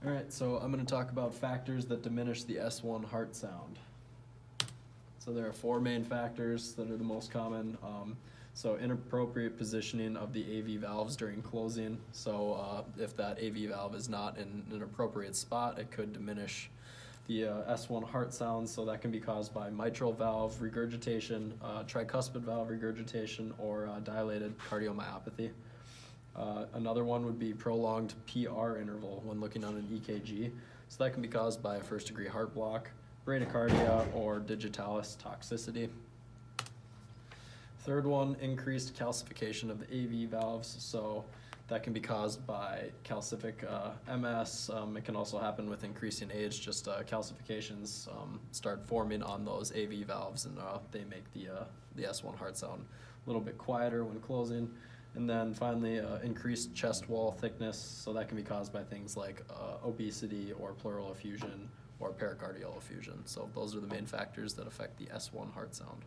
All right, so I'm going to talk about factors that diminish the S1 heart sound. So there are four main factors that are the most common. So inappropriate positioning of the AV valves during closing. So if that AV valve is not in an appropriate spot, it could diminish the S1 heart sound. So that can be caused by mitral valve regurgitation, tricuspid valve regurgitation, or dilated cardiomyopathy. Another one would be prolonged PR interval when looking on an EKG. So that can be caused by a first-degree heart block, bradycardia, or digitalis toxicity. Third one, increased calcification of the AV valves. So that can be caused by calcific MS. It can also happen with increasing age, just calcifications start forming on those AV valves, and they make the S1 heart sound a little bit quieter when closing. And then finally, increased chest wall thickness. So that can be caused by things like obesity or pleural effusion or pericardial effusion. So those are the main factors that affect the S1 heart sound.